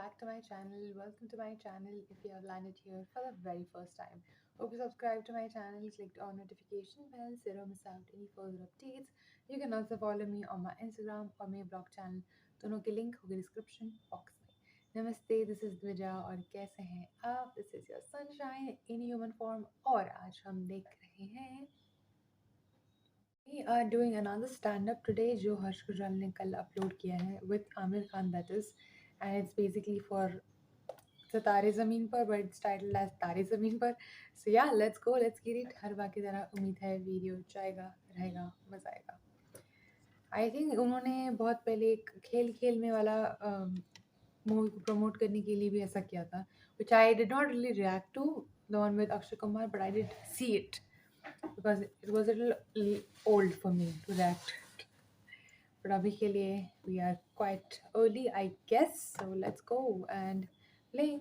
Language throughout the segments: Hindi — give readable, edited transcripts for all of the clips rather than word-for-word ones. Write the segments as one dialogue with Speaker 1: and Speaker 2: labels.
Speaker 1: back to my channel. Welcome to my channel if you have landed here for the very first time. Hope you subscribe to my channel, clicked on notification bell so you don't miss out any further updates. You can also follow me on my Instagram और मेरे blog channel दोनों के link होगी description box में. नमस्ते, this is द्विजा और कैसे हैं आप? This is your sunshine in human form और आज हम देख रहे हैं We are doing another stand-up today जो हर्ष गुजराल ने कल अपलोड किया है with Aamir Khan that is and it's basically for सितारे ज़मीन पर but it's titled as तारे ज़मीन पर. So yeah, let's go, let's get it. हर बार की तरह उम्मीद है वीडियो जाएगा, रहेगा, मज़ा आएगा. I think उन्होंने बहुत पहले एक खेल खेल में वाला मूवी को प्रमोट करने के लिए भी ऐसा किया था which I did not really react to, the one with Akshay Kumar, but I did see it because it was a little old for me to react. But अभी के लिए we are quite early, I guess. So let's go and play.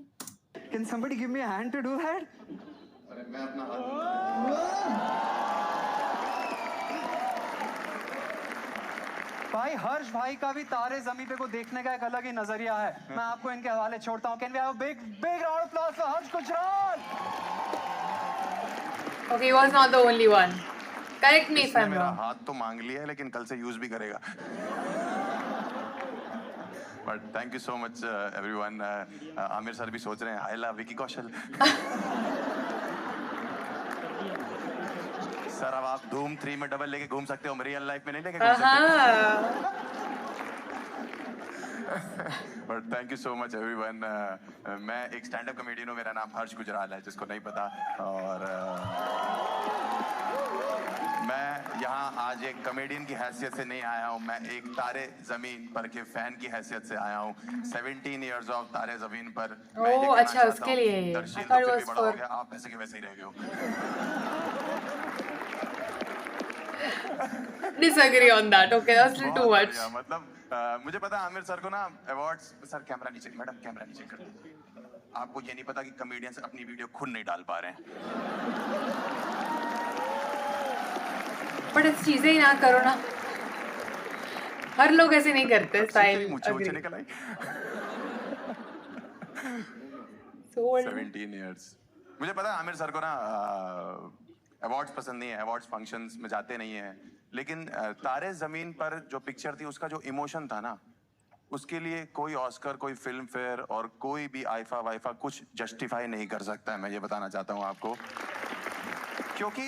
Speaker 2: Can somebody give me a hand to do that?
Speaker 3: अरे मैं अपना हाथ
Speaker 2: भाई हर्ष भाई का भी तारे ज़मीन पे को देखने का एक अलग ही नजरिया है. मैं आपको इनके हवाले छोड़ता हूँ. Can we have a big round of applause for Harsh Gujral?
Speaker 1: Okay, he was not the only one. Correct me if
Speaker 3: इसने
Speaker 1: I'm
Speaker 3: मेरा
Speaker 1: wrong.
Speaker 3: हाथ तो मांग लिया है लेकिन कल से यूज भी करेगा. But thank you so much everyone. Aamir sir भी सोच रहे हैं I love Vicky Kaushal. Sir अब आप धूम 3 में डबल लेके घूम सकते हो, रियल लाइफ में नहीं लेके घूम सकते. But thank you so much everyone. मैं एक स्टैंड अप कॉमेडियन हूँ, मेरा नाम हर्ष गुजराल है जिसको नहीं पता. और मैं यहाँ आज एक कॉमेडियन की हैसियत से नहीं आया हूँ, मैं एक तारे जमीन पर के फैन की हैसियत से आया हूँ. 17 इयर्स ऑफ तारे जमीन पर.
Speaker 1: ओह अच्छा, उसके लिए. I thought it was for.
Speaker 3: आप वैसे के वैसे ही रह गए हो.
Speaker 1: Disagree on that. Okay, that's a little too much.
Speaker 3: मतलब मुझे पता है आमिर सर को ना अवार्ड्स. सर कैमरा नीचे, मैडम कैमरा नीचे कर. आपको ये नहीं पता कि कॉमेडियंस अपनी वीडियो खुद नहीं डाल पा रहे हैं.
Speaker 1: बट ऐसी चीजें ही ना करो ना. हर लोग ऐसे नहीं करते. स्टाइल
Speaker 3: मुझे ऊंचे निकल आई. 17 इयर्स. मुझे पता है आमिर सर को ना अवार्ड्स पसंद नहीं है, अवार्ड्स फंक्शंस में जाते नहीं है. लेकिन तारे जमीन पर जो पिक्चर थी उसका जो इमोशन था ना, उसके लिए कोई ऑस्कर, कोई फिल्म फेयर और कोई भी आईफा वाईफा कुछ जस्टिफाई नहीं कर सकता है. मैं ये बताना चाहता हूँ आपको, क्योंकि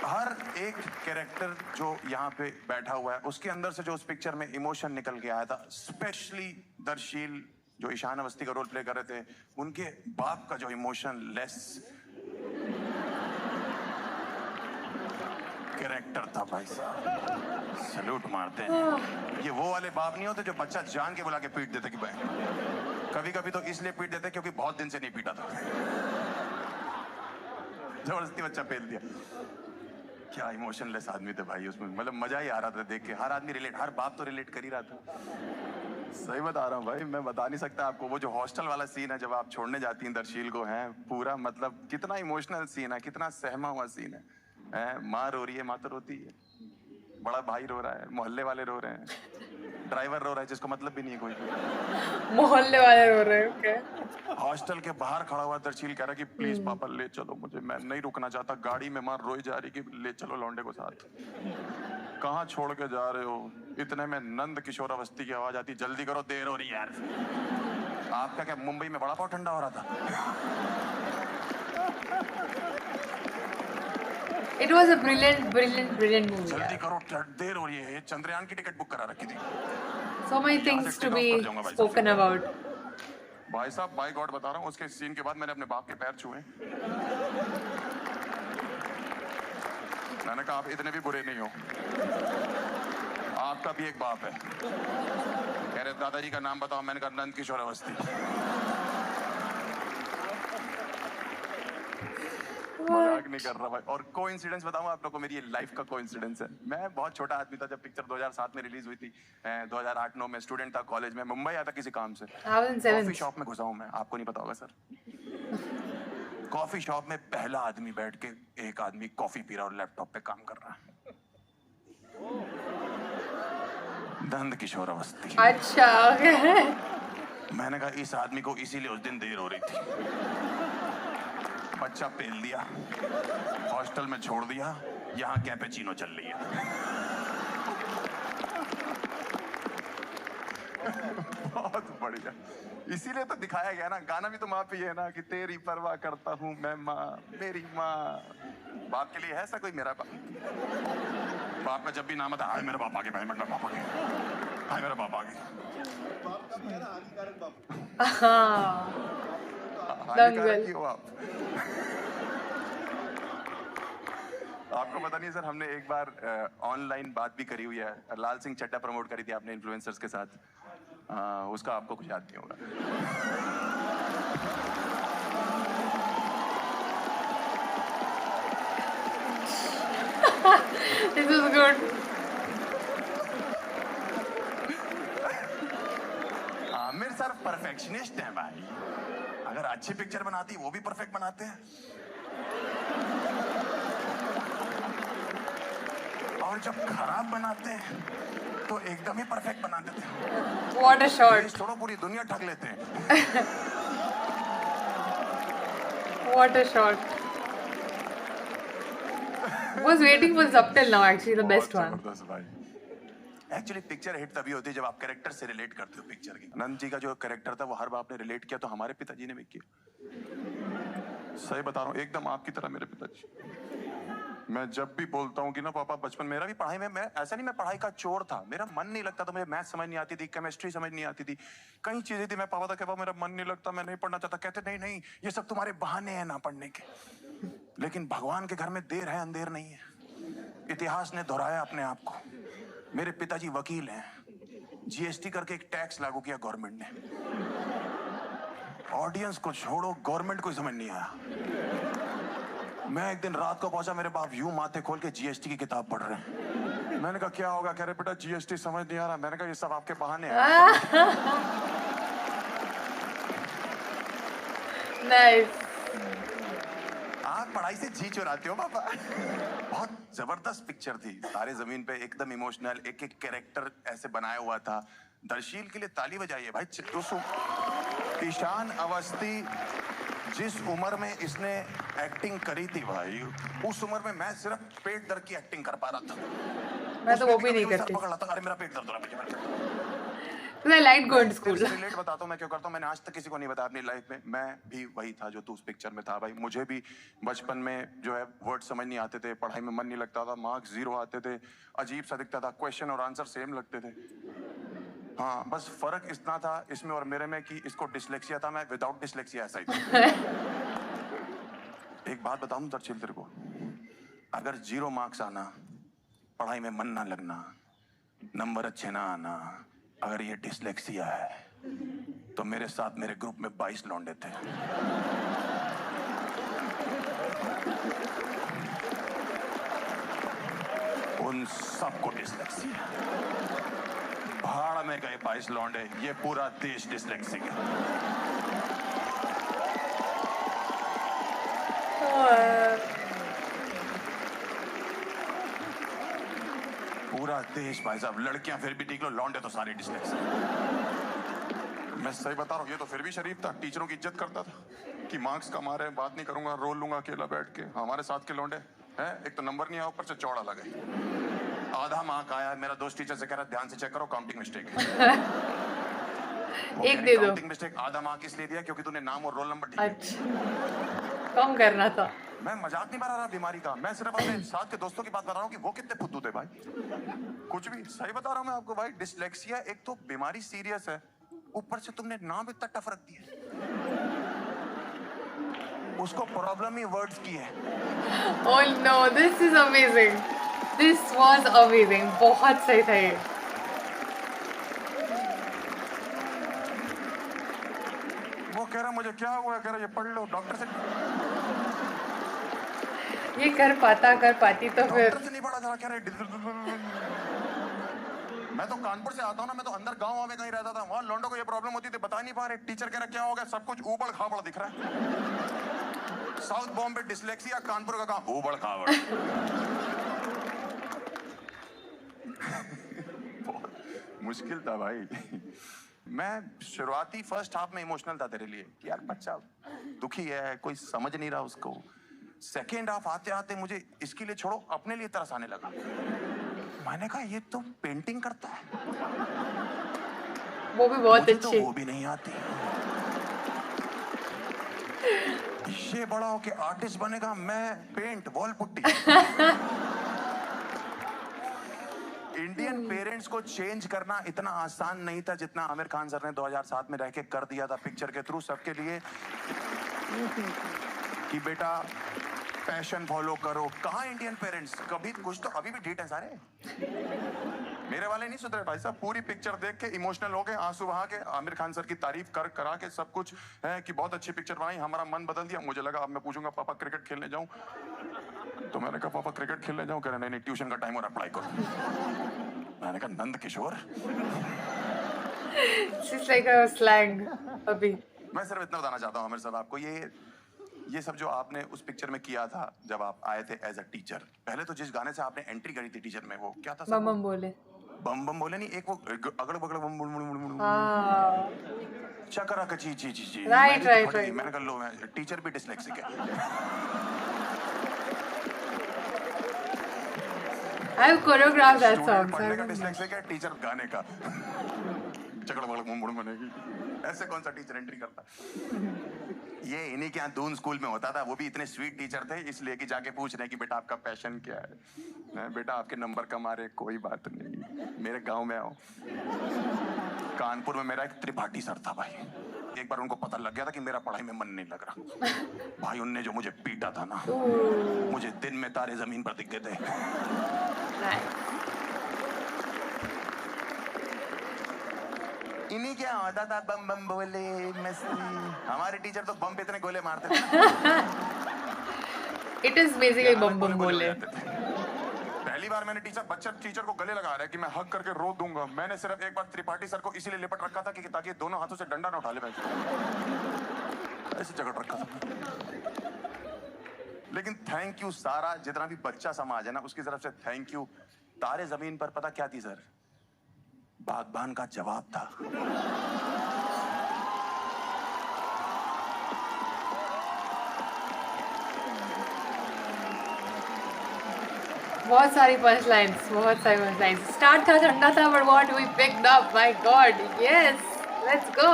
Speaker 3: हर एक कैरेक्टर जो यहाँ पे बैठा हुआ है उसके अंदर से जो उस पिक्चर में इमोशन निकल के आया था. स्पेशली दर्शील जो ईशान अवस्थी का रोल प्ले कर रहे थे, उनके बाप का जो इमोशन लेस कैरेक्टर था भाई साहब, सैल्यूट मारते हैं. ये वो वाले बाप नहीं होते जो बच्चा जान के बुला के पीट देते कि भाई. कभी कभी तो इसलिए पीट देते क्योंकि बहुत दिन से नहीं पीटा था, जबरदस्ती बच्चा पेल दिया. क्या इमोशनलेस आदमी थे भाई उसमें. मतलब मजा ही आ रहा था देख के. हर आदमी रिलेट, हर बाप तो रिलेट कर ही रहा था. सही बता रहा हूँ भाई, मैं बता नहीं सकता आपको. वो जो हॉस्टल वाला सीन है जब आप छोड़ने जाती हैं दर्शील को, है पूरा मतलब कितना इमोशनल सीन है, कितना सहमा हुआ सीन है. माँ रो रही है, माँ तो रोती है, बड़ा भाई रो रहा है, मोहल्ले वाले रो रहे हैं, ड्राइवर रो रहा है जिसको मतलब भी नहीं है कोई.
Speaker 1: मोहल्ले वाले रो रहे हैं. Okay.
Speaker 3: हॉस्टल के बाहर खड़ा हुआ दर्शील कह रहा कि प्लीज पापा ले चलो मुझे, मैं नहीं रुकना चाहता. गाड़ी में माँ रोई जा रही कि ले चलो लौंडे को साथ. कहाँ छोड़ के जा रहे हो. इतने में नंद किशोर अवस्थी की आवाज आती, जल्दी करो देर हो रही है यार. आपका क्या मुंबई में बड़ा पाव ठंडा हो रहा था.
Speaker 1: It was a brilliant movie.
Speaker 3: जल्दी करो देर हो रही है. ये चंद्रयान की टिकट बुक करा रखी थी.
Speaker 1: So many things to be spoken about.
Speaker 3: भाई साहब बाय गॉड बता रहा हूँ, उसके सीन के बाद मैंने अपने बाप के पैर छुए. मैंने कहा आप इतने भी बुरे नहीं हो, आपका भी एक बाप है. कह रहे दादाजी का नाम बताओ. मैंने कहा नंद किशोर अवस्थी. मजाक नहीं कर रहा भाई. और कोइंसिडेंस बताऊं आप लोगों को, मेरी लाइफ का कोइंसिडेंस है. मैं बहुत छोटा आदमी था जब पिक्चर 2007 में रिलीज हुई थी. 2008-9 में स्टूडेंट था, कॉलेज में. मुंबई आया था किसी काम से. कॉफी शॉप में घुसा हूं मैं, आपको नहीं पता होगा सर. कॉफी शॉप में पहला आदमी बैठ के, एक आदमी कॉफी पी रहा और लैपटॉप पे काम कर रहा है. नंद किशोर अवस्थी.
Speaker 1: अच्छा.
Speaker 3: मैंने कहा इस आदमी को इसीलिए उस दिन देर हो रही थी। बच्चा पेल दिया, हॉस्टल में छोड़ दिया, यहाँ कैपेचिनो चल रही है। बहुत बढ़िया, इसीलिए तो दिखाया गया ना, गाना भी तो माँ पे ही है ना कि तेरी परवाह करता हूँ मैं माँ, मेरी माँ। बाप के लिए है ऐसा कोई? मेरा बाप, बाप का जब भी नाम आता है, हाय मेरा बाप आ गया, भाई मेरा बाप आ गया, हाय मेरा बाप आ गया।
Speaker 1: हाँ,
Speaker 3: हानिकारक ही हो आप। आपको पता नहीं सर, हमने एक बार ऑनलाइन बात भी करी हुई है। लाल सिंह चड्ढा प्रमोट करी थी आपने इन्फ्लुएंसर्स के साथ। उसका आपको कुछ याद नहीं होगा।
Speaker 1: this is good.
Speaker 3: Aamir sir perfectionist हैं भाई। अगर अच्छी पिक्चर बनाती वो भी परफेक्ट बनाते हैं, और जब खराब बनाते हैं तो एकदम ही परफेक्ट बना देते हैं।
Speaker 1: What a shot.
Speaker 3: छोड़ो, पूरी दुनिया ठग लेते हैं।
Speaker 1: What a shot. Was waiting for this up till now, actually, the best one.
Speaker 3: Actually picture hit तभी होती है जब आप कैरेक्टर से रिलेट करते हो पिक्चर के। नंद जी का जो कैरेक्टर था वो हर बाप ने रिलेट किया, तो हमारे पिताजी ने भी किया। सही बता रहा हूँ, एकदम आपकी तरह मेरे पिताजी। मैं जब भी बोलता हूँ कि ना पापा, बचपन मेरा भी पढ़ाई में, मैं ऐसा नहीं मैं पढ़ाई का चोर था, मेरा मन नहीं लगता था, मुझे मैथ समझ नहीं आती थी, केमिस्ट्री समझ नहीं आती थी, कई चीजें थी। मैं पापा था, पापा मेरा मन नहीं लगता, मैं नहीं पढ़ना चाहता। कहते नहीं नहीं, ये सब तुम्हारे बहाने हैं ना पढ़ने के। लेकिन भगवान के घर में देर है अंधेर नहीं है। इतिहास ने दोहराया अपने आप को। मेरे पिताजी वकील हैं, जीएसटी करके एक टैक्स लागू किया गवर्नमेंट ने। ऑडियंस को छोड़ो, गवर्नमेंट को समझ नहीं आया। मैं एक दिन रात को पहुंचा, मेरे बाप यूं माथे खोल के जीएसटी की किताब पढ़ रहे हैं। मैंने कहा क्या होगा? कह रहे बेटा जीएसटी समझ नहीं आ रहा। मैंने कहा ये सब आपके बहाने हैं।
Speaker 1: Nice.
Speaker 3: आप पढ़ाई से जी चुराते हो पापा। बहुत जबरदस्त पिक्चर थी तारे जमीन पे, एकदम इमोशनल, एक एक कैरेक्टर ऐसे बनाया हुआ था। दर्शील के लिए ताली बजाइए भाई। ईशान अवस्थी जिस उम्र में इसने एक्टिंग करी थी भाई, उस उम्र में मैं सिर्फ पेट दर्द की एक्टिंग कर पा रहा था।
Speaker 1: मैं तो वो भी नहीं करती।
Speaker 3: पकड़ लाता, अरे मेरा पेट दर्द हो रहा है।
Speaker 1: I liked going to school.
Speaker 3: Relate बताता हूँ मैं क्यों करता हूँ। मैंने आज तक किसी को नहीं बताया अपनी लाइफ में। मैं भी वही था जो तू उस पिक्चर में था भाई। मुझे भी बचपन में जो है वर्ड समझ नहीं आते थे, पढ़ाई में मन नहीं लगता था, मार्क्स 0 आते थे, अजीब सा दिखता था, क्वेश्चन और आंसर सेम लगते थे। हाँ, बस फर्क इतना था इसमें और मेरे में कि इसको डिसलेक्सिया था, मैं विदाउट डिसलेक्सिया ऐसा ही था। एक बात बताऊँ दर्शील तेरे को, अगर 0 मार्क्स आना, पढ़ाई में मन ना लगना, नंबर अच्छे ना आना, अगर ये डिसलेक्सिया है तो मेरे साथ मेरे ग्रुप में 22 लौंडे थे। उन सबको डिसलेक्सिया। भाड़ में गए 22 लौंडे, ये पूरा देश डिसलेक्सिक है। पूरा देश भाई साहब। लड़कियां फिर भी ठीक लो, लौंडे तो सारे डिसलेक्सिक। मैं सही बता रहा हूँ, ये तो फिर भी शरीफ था, टीचरों की इज्जत करता था कि मार्क्स कम आ रहे हैं, बात नहीं करूंगा, रोल लूंगा अकेला बैठ के। हमारे साथ के लौंडे हैं, एक तो नंबर नहीं आया, ऊपर से चौड़ा लगे। आधा मार्क आया, मेरा दोस्त टीचर से कह रहा ध्यान से चेक करो, काउंटिंग मिस्टेक है।
Speaker 1: एक दे दो।
Speaker 3: काउंटिंग मिस्टेक आधा मार्क इसलिए दिया क्योंकि तूने नाम और रोल नंबर ठीक
Speaker 1: अच्छा, कम करना था।
Speaker 3: मैं मजाक नहीं बना रहा बीमारी का, मैं सिर्फ अपने साथ के दोस्तों की बात बता रहा हूँ कि वो कितने फुद्दू थे भाई। कुछ भी सही बता रहा हूँ मैं आपको भाई। डिसलेक्सिया एक तो बीमारी सीरियस है, ऊपर से तुमने नाम इतना टफ रख दिया। उसको प्रॉब्लम ही वर्ड्स की है।
Speaker 1: Oh no, this is amazing. This was amazing. बहुत सही था ये।
Speaker 3: वो कह रहा मुझे क्या हुआ, कह रहा ये पढ़ लो, डॉक्टर से
Speaker 1: ये कर पाती तो फिर।
Speaker 3: डॉक्टर से नहीं पढ़ा जा, कह रहे मैं तो कानपुर से आता हूँ ना, मैं तो अंदर गांव में कहीं रहता था, वहां लौंडों को ये प्रॉब्लम होती थी, बता नहीं पा रहे। टीचर कह रहा क्या हो गया, सब कुछ ऊबड़ खाबड़ दिख रहा है। साउथ बॉम्बे डिसलेक्सिया, कानपुर का काम ऊबड़ खाबड़। मुश्किल था भाई। मैं शुरुआती फर्स्ट हाफ में इमोशनल था तेरे लिए कि यार बच्चा दुखी है, कोई समझ नहीं रहा उसको। सेकेंड हाफ आते आते मुझे इसके लिए छोड़ो अपने लिए तरस आने लगा। मैंने कहा ये तो पेंटिंग करता है,
Speaker 1: वो भी बहुत
Speaker 3: मुझे तो
Speaker 1: अच्छी।
Speaker 3: वो भी नहीं आती। ये बड़ा होके आर्टिस्ट बनेगा, मैं paint wall putty. Indian parents को चेंज करना इतना आसान नहीं था जितना आमिर खान सर ने 2007 में रह के कर दिया था पिक्चर के थ्रू सबके लिए कि बेटा पैशन फॉलो करो। कहाँ इंडियन पेरेंट्स, कभी कुछ तो अभी भी ढीठ है सारे। मेरे वाले नहीं सुधरे भाई साहब, पूरी पिक्चर देख के इमोशनल हो गए, आंसू बहा के आमिर खान सर की तारीफ कर करा के सब कुछ है कि बहुत अच्छी पिक्चर बनाई, हमारा मन बदल दिया। मुझे लगा अब मैं पूछूंगा पापा क्रिकेट खेलने जाऊं, तो मैंने कहा पापा क्रिकेट खेलने जाऊं, कह रहे नहीं ट्यूशन का टाइम हो रहा, पढ़ाई करो। मैंने कहा Nand Kishore.
Speaker 1: She's like a slang अभी।
Speaker 3: मैं सिर्फ इतना बताना चाहता हूँ आमिर साहब आपको, ये सब जो आपने उस पिक्चर में किया था जब आप आए थे एज अ टीचर, पहले तो जिस गाने से आपने एंट्री करी थी टीचर में, वो क्या था?
Speaker 1: बम बम बोले।
Speaker 3: बम बम बोले नहीं, एक वो अगड़ बगड़ बम बम बम बम
Speaker 1: हाँ।
Speaker 3: चकरा कची ची ची ची।
Speaker 1: Right, right, right.
Speaker 3: मैंने कहा लो, मैं टीचर भी डिसलेक्सिक है।
Speaker 1: I've choreographed that
Speaker 3: student
Speaker 1: song.
Speaker 3: पढ़ने का डिसलेक्सिक है, टीचर गाने का। चकड़ बगड़ बम बम बनेगी, ऐसे कौन सा टीचर एंट्री करता? ये इन्हीं के यहाँ दून स्कूल में होता था, वो भी इतने स्वीट टीचर थे, इसलिए कि जाके पूछ रहे हैं कि बेटा आपका पैशन क्या है? बेटा आपके नंबर कम आ रहे, कोई बात नहीं, मेरे गांव में आओ। कानपुर में मेरा एक त्रिपाठी सर था भाई, एक बार उनको पता लग गया था कि मेरा पढ़ाई में मन नहीं लग रहा भाई, उनने जो मुझे पीटा था ना, मुझे दिन में तारे जमीन पर दिख गए थे। इन्हीं क्या होता था, बम बम बोले मस्ती। हमारे टीचर तो बम पे इतने गोले मारते थे।
Speaker 1: It is basically बम बम बोले।
Speaker 3: पहली बार मैंने टीचर को गले लगा रहा है कि मैं हक करके रो दूंगा, मैंने सिर्फ एक बार त्रिपाठी सर को इसीलिए लिपट रखा था कि ताकि दोनों हाथों से डंडा ना उठा ले, ऐसे जगड़ रखा था। लेकिन थैंक यू सारा जितना भी बच्चा समाज है ना, उसकी तरफ से थैंक यू। तारे जमीन पर पता क्या थी सर? बागबान का जवाब था।
Speaker 1: बहुत सारी पंच लाइन्स, बहुत सारी पंच लाइन्स। स्टार्ट था ठंडा था, but what we picked up, my God, yes, let's go.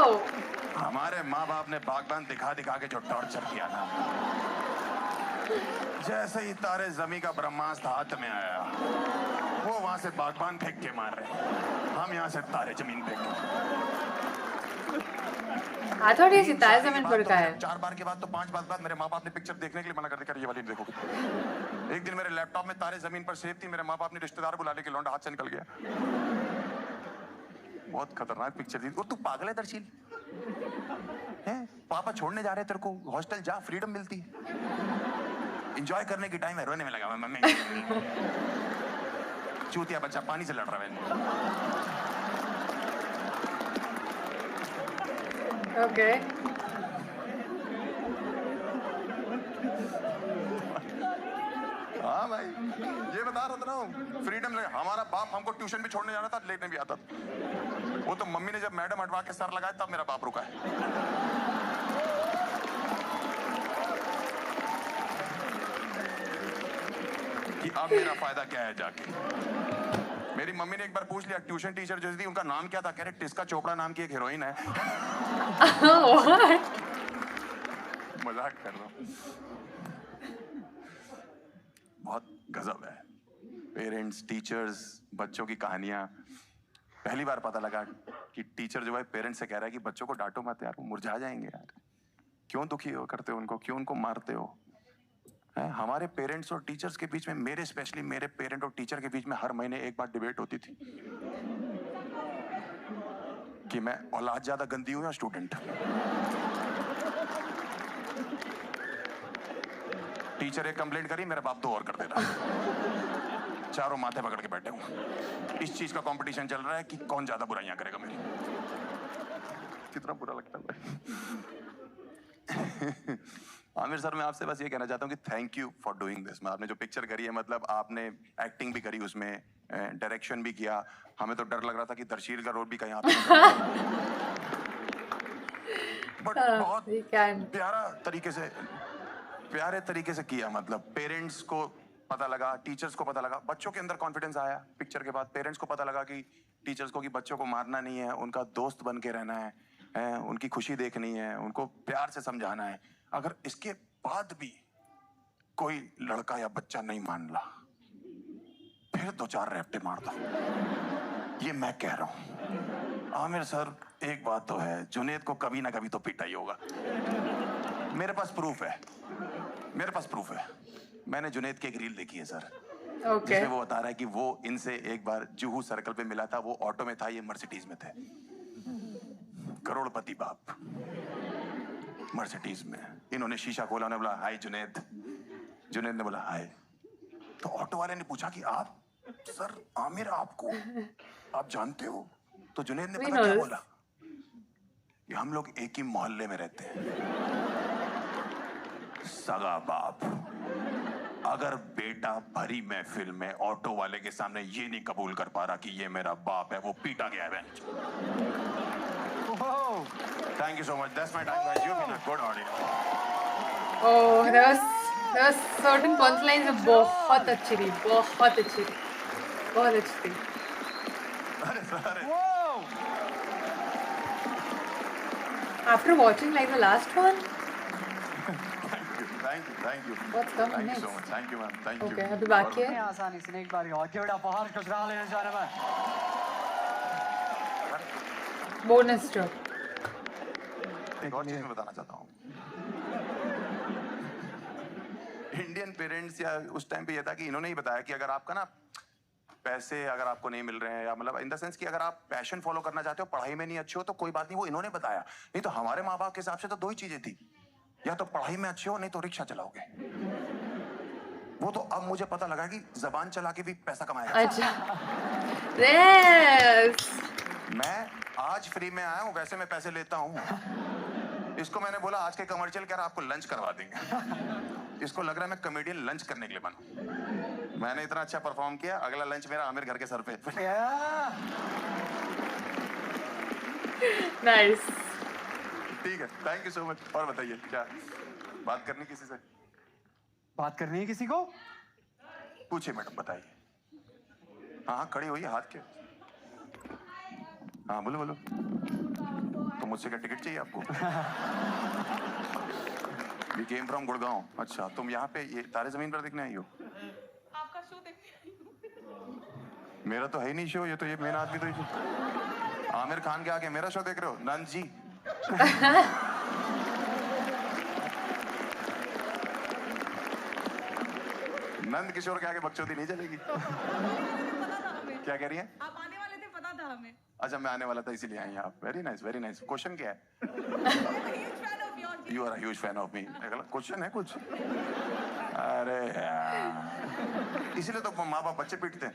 Speaker 3: हमारे माँ बाप ने बागबान दिखा दिखा के जो टॉर्चर किया ना, जैसे ही तारे जमी का ब्रह्मास्त्र हाथ में आया, वो वहां से बागबान फेंक के मार रहे, हम यहाँ से तारे जमीन फेंक।
Speaker 1: थोड़ी सितारे जमीन पर का है।
Speaker 3: 4 बार के बाद तो 5 बार बाद मेरे माँ बाप ने पिक्चर देखने के लिए मना कर दिया, ये वाली देखो। एक दिन मेरे लैपटॉप में तारे जमीन पर सेव थी, मेरे माँ बाप ने रिश्तेदार बुला लेके लौंडा हाथ से निकल गया। बहुत खतरनाक पिक्चर थी। और तू पागल है दर्शील है? पापा छोड़ने जा रहे तेरे को, हॉस्टल जा, फ्रीडम मिलती है, एंजॉय करने की टाइम है, रोने में लगा मम्मी। चूतिया बच्चा पानी से लड़ रहा है।
Speaker 1: ओके।
Speaker 3: हाँ भाई, ये बता रहा था ना, फ्रीडम लगा। हमारा बाप हमको ट्यूशन भी छोड़ने जाना था, लेने भी आता था। वो तो मम्मी ने जब मैडम हटवा के सर लगाया तब मेरा बाप रुका है। कि अब मेरा फायदा क्या है जाके। मेरी मम्मी ने एक बार पूछ लिया, ट्यूशन टीचर जो थी उनका नाम क्या था? कह रहे टिस्का चोपड़ा नाम की एक हीरोइन है। मजाक कर रहा हूँ। बहुत गजब है। पेरेंट्स, टीचर्स, बच्चों की कहानियां। पहली बार पता लगा कि टीचर जो है पेरेंट्स से कह रहा है कि बच्चों को डांटो मत यार, वो मुरझा जाएंगे यार, क्यों दुखी हो करते हो उनको, क्यों उनको मारते हो? हमारे पेरेंट्स और टीचर्स के बीच में, मेरे स्पेशली मेरे पेरेंट और टीचर के बीच में हर महीने एक बार डिबेट होती थी कि मैं औलाद ज्यादा गंदी हूं या स्टूडेंट। टीचर एक कंप्लेंट करी, मेरा बाप 2 और कर देता। चारों माथे पकड़ के बैठे हूं। इस चीज का कंपटीशन चल रहा है कि कौन ज्यादा बुराइयां करेगा मेरी। कितना बुरा लगता है। आमिर सर, मैं आपसे बस ये कहना चाहता हूँ कि thank you for doing this. आपने जो पिक्चर करी है, मतलब आपने एक्टिंग भी करी उसमें, डायरेक्शन भी किया। हमें तो डर लग रहा था कि दरशील का रोल भी कहीं आपने बट बहुत
Speaker 1: We can.
Speaker 3: प्यारे तरीके से किया। मतलब पेरेंट्स को पता लगा, टीचर्स को पता लगा, बच्चों के अंदर कॉन्फिडेंस आया पिक्चर के बाद। पेरेंट्स को पता लगा कि टीचर्स को कि बच्चों को मारना नहीं है, उनका दोस्त बन के रहना है, उनकी खुशी देखनी है, उनको प्यार से समझाना है। अगर इसके बाद भी कोई लड़का या बच्चा नहीं मान ला, फिर 2-4 रैप्टे मार दो, ये मैं कह रहा हूं। आमिर सर, एक बात तो है, जुनेद को कभी ना कभी तो पीटा ही होगा। मेरे पास प्रूफ है। मैंने जुनेद की एक रील देखी है सर,
Speaker 1: Okay.
Speaker 3: जिसमें वो बता रहा है कि वो इनसे एक बार जुहू सर्कल पे मिला था। वो ऑटो में था, ये मर्सिडीज में थे। करोड़पति बाप मर्सिडीज में। इन्होंने शीशा खोला, उन्होंने बोला हाय जुनेद। जुनेद ने बोला हाय। तो ऑटो वाले ने पूछा कि आप सर, आमिर आपको आप जानते हो? तो जुनेद ने पता क्या बोला कि हम लोग एक ही मोहल्ले में रहते हैं। सगा बाप। अगर बेटा भरी महफिल में ऑटो वाले के सामने ये नहीं कबूल कर पा रहा कि ये मेरा बाप है, वो पीटा गया है। Thank you so much, that's my time guys, you been a good audience.
Speaker 1: Oh, there was certain punchlines जो बहुत अच्छी थी, बहुत अच्छी थी, बहुत अच्छी थी.
Speaker 3: अरे sir,
Speaker 1: After watching like the last one,
Speaker 3: thank you
Speaker 1: what's coming
Speaker 3: thank you
Speaker 1: next?
Speaker 3: So much, thank you ma'am, thank you.
Speaker 1: Okay, अभी बाकी
Speaker 2: इतनी
Speaker 1: है.
Speaker 2: आसानी से नहीं, एक बार और give it up for Gujral लेने जाने में।
Speaker 1: Bonus joke.
Speaker 3: एक और चीज मैं बताना चाहता हूँ। इंडियन पेरेंट्स या उस टाइम पे ये था कि इन्होंने ही बताया कि अगर आपका ना पैसे अगर आपको नहीं मिल रहे हैं, या मतलब इन द सेंस कि अगर आप पैशन फॉलो करना चाहते हो, पढ़ाई में नहीं अच्छे हो, तो कोई बात नहीं, वो इन्होंने बताया। नहीं तो हमारे माँ बाप के हिसाब से तो 2 ही चीजें थी, या तो पढ़ाई में अच्छे हो, नहीं तो रिक्शा चलाओगे। वो तो अब मुझे पता लगा कि जबान चला के भी पैसा कमाया।
Speaker 1: अच्छा. Yes.
Speaker 3: मैं आज फ्री में आया हूँ, वैसे मैं पैसे लेता हूँ। इसको मैंने बोला आज के कमर्शियल क्या आपको लंच करवा देंगे। इसको लग रहा है मैं कॉमेडियन लंच करने के लिए बना। मैंने इतना अच्छा परफॉर्म किया, अगला लंच मेरा आमिर घर के सर पे।
Speaker 1: Nice.
Speaker 3: ठीक है, थैंक यू सो मच। और बताइए, क्या बात करनी किसी से?
Speaker 2: बात करनी है किसी को?
Speaker 3: पूछिए मैडम, बताइए। हाँ, खड़ी हुई हाथ के। हाँ, बोलो। तो मुझसे क्या टिकट चाहिए आपको? We came from Gurgaon. अच्छा, तुम यहाँ पे ये तारे जमीन पर देखने आई हो?
Speaker 4: आपका शो देखने आई हूँ।
Speaker 3: मेरा तो है ही नहीं शो, ये तो ये मेन आदमी तो ये आमिर खान के आगे मेरा शो देख रहे हो? नंद जी। नंद किशोर के आगे बकचोदी नहीं चलेगी।
Speaker 4: पता था हमें।
Speaker 3: क्या कह रही हैं?
Speaker 4: आप आने वाले थे, पता था हमें।
Speaker 3: अच्छा, मैं आने वाला था इसीलिए आई हैं आप। Very nice, very nice. Question क्या है? You are a huge fan of me. Question है कुछ? अरे यार, इसीलिए तो माँ बाप बच्चे पीटते हैं।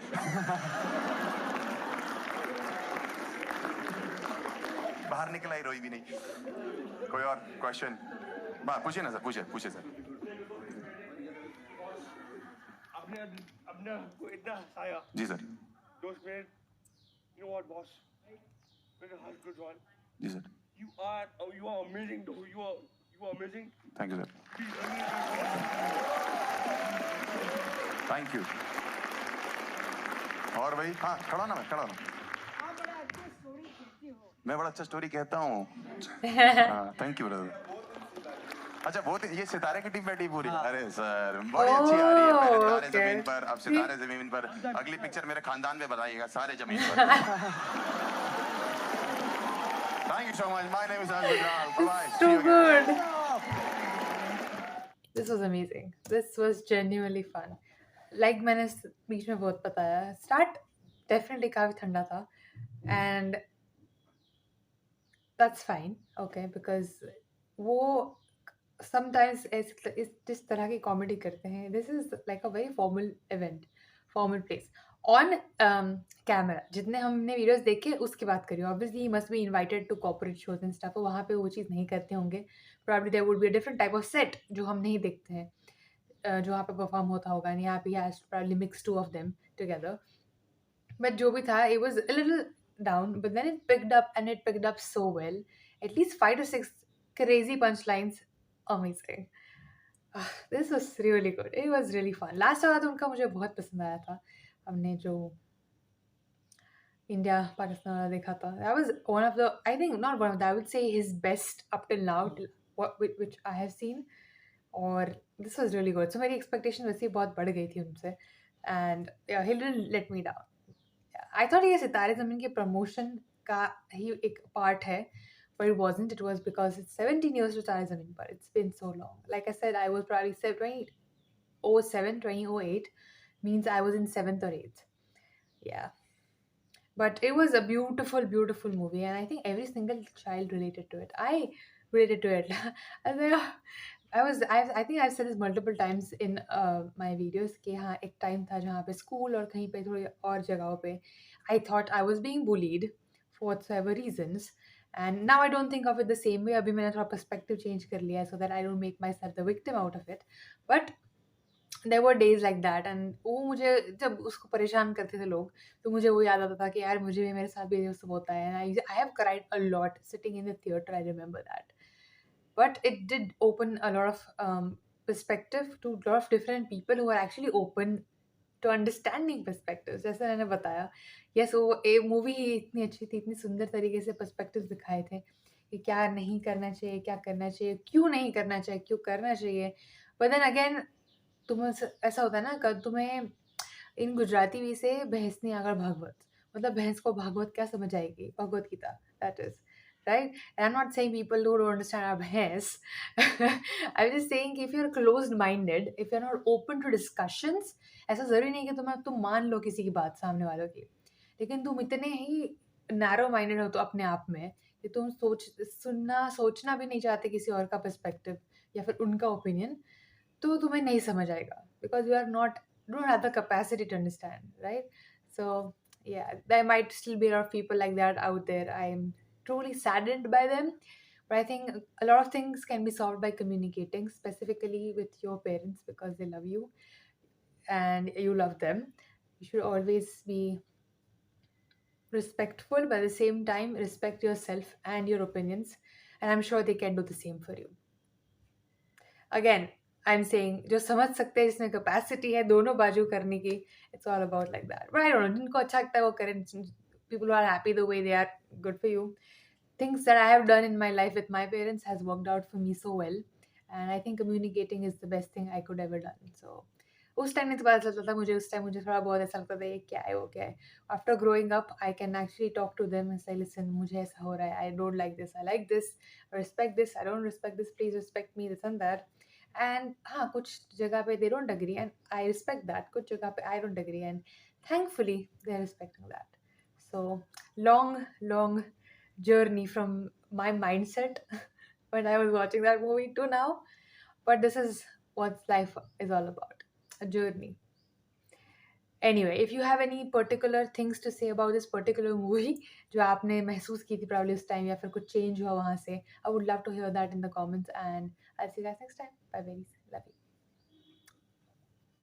Speaker 3: बाहर निकला ही रोई भी नहीं। कोई और क्वेश्चन? पूछिए ना सर, पूछिए सर।
Speaker 5: आपने हमको इतना हंसाया।
Speaker 3: जी sir.
Speaker 5: Those men, you know what, boss? Very hard, good one.
Speaker 3: जी sir.
Speaker 5: You are amazing, though. You are amazing.
Speaker 3: Thank you sir.
Speaker 5: Please, really,
Speaker 3: thank you. और भाई, हाँ, खड़ा होना।
Speaker 4: आप बड़ा अच्छे स्टोरी कहते हो।
Speaker 3: मैं बड़ा अच्छा स्टोरी कहता हूँ। Thank you brother. अच्छा, बहुत ये सितारे की टीम बैठी पूरी। अरे सर, बड़ी अच्छी आ रही है। पहले तारे
Speaker 1: Okay.
Speaker 3: जमीन पर, अब सितारे जमीन पर। अगली पिक्चर मेरे खानदान में बताइएगा, सारे जमीन पर। Thank you so much. My name is Anshul. Bye.
Speaker 1: Too good. This was amazing. This was genuinely fun. Like मैंने बीच में बहुत बताया, start definitely काफी ठंडा था, and that's fine, okay, because वो sometimes जिस तरह की कॉमेडी करते हैं, this is like a very formal event, formal place. On camera जितने हमने वीडियोस देखे उसकी बात करिए. Obviously he must be invited to corporate shows and stuff. वहाँ पे वो चीज़ नहीं करते होंगे. Probably there would be a different type of set जो हम नहीं देखते हैं, जो वहाँ पे परफॉर्म होता होगा. एंड यहाँ पे has probably mix two of them together. But जो भी था, it was a little down, but then it picked up and it picked up so well. At least 5 to 6 crazy punchlines. Amazing. This was really good. It was really fun. Last वाला तो उनका मुझे बहुत पसंद आया था. हमने जो इंडिया पाकिस्तान वाला देखा था, that was one of the, I think not one of the, I would say his best up till now, which I have seen. और this was really good. So मेरी expectation वैसे ही बहुत बढ़ गई थी उनसे. And yeah, he didn't let me down. I thought ये सितारे ज़मीन के प्रमोशन का ही एक पार्ट है, but it wasn't. It was because it's 17 years to सितारे ज़मीन पर. It's been so long. Like I said, I was probably 2007, 2008 means I was in 7th or 8th. Yeah. But it was a beautiful, beautiful movie, and I think every single child related to it. I related to it. And then I think I've said this multiple times in my videos कि हाँ एक टाइम था जहाँ पे स्कूल और कहीं पे थोड़ी और जगहों पे I thought I was being bullied for whatsoever reasons, and now I don't think of it the same way. अभी मैंने थोड़ा perspective change कर लिया है so that I don't make myself the victim out of it. But there were days like that, and वो मुझे जब उसको परेशान करते थे लोग, तो मुझे वो याद आता था कि यार मुझे भी मेरे साथ भी ये सब होता है. And I have cried a lot sitting in the theater. I remember that. But it did open a lot of perspective to a lot of different people who are actually open to understanding perspectives. जैसे मैंने बताया, yes, वो एक मूवी ही इतनी अच्छी थी, इतनी सुंदर तरीके से perspectives दिखाए थे कि क्या नहीं करना चाहिए, क्या करना चाहिए, क्यों नहीं करना चाहिए, क्यों करना चाहिए. But then again, तुम्हें ऐसा होता है ना, कल तुम्हें इन गुजराती भी से भैंस नहीं आकर भागवत, मतलब भैंस को भागवत क्या समझ आएगी, Bhagavad Gita, that is. Right? And I'm not saying people who don't understand are bhais. I'm just saying if you're closed-minded, if you're not open to discussions, ऐसा ज़रूरी नहीं कि तुम मान लो किसी की बात सामने वालों की, लेकिन तुम इतने ही narrow-minded हो तो अपने आप में कि तुम सोचना भी नहीं चाहते किसी और का perspective या फिर उनका opinion, तो तुम्हें नहीं समझ आएगा because you don't have the capacity to understand, right? So yeah, there might still be a lot of people like that out there. I am truly saddened by them, but I think a lot of things can be solved by communicating, specifically with your parents, because they love you and you love them. You should always be respectful, but at the same time respect yourself and your opinions, and I'm sure they can do the same for you. Again, I'm saying जो समझ सकते हैं, जिसमें capacity है दोनों बाजू करने की, it's all about like that. But I don't know, जिनको अच्छा लगता है वो करें. People who are happy the way they are, good for you. Things that I have done in my life with my parents has worked out for me so well, and I think communicating is the best thing I could ever done. So उस टाइम नहीं तो पता चलता था मुझे. उस टाइम मुझे थोड़ा बहुत ऐसा लगता था ये क्या है, वो क्या है. After growing up, I can actually talk to them and say, listen, मुझे ऐसा हो रहा है, I don't like this, I like this, I respect this, I don't respect this, please respect me, this and that. And हाँ, कुछ जगह पे they don't agree and I respect that. कुछ जगह पे I don't agree and thankfully they're respecting that. So long journey from my mindset when I was watching that movie to now. But this is what life is all about, a journey. Anyway, if you have any particular things to say about this particular movie जो आपने महसूस की थी probably उस time या फिर कुछ change हुआ वहाँ से, I would love to hear that in the comments, and I'll see you guys next time. Bye very soon.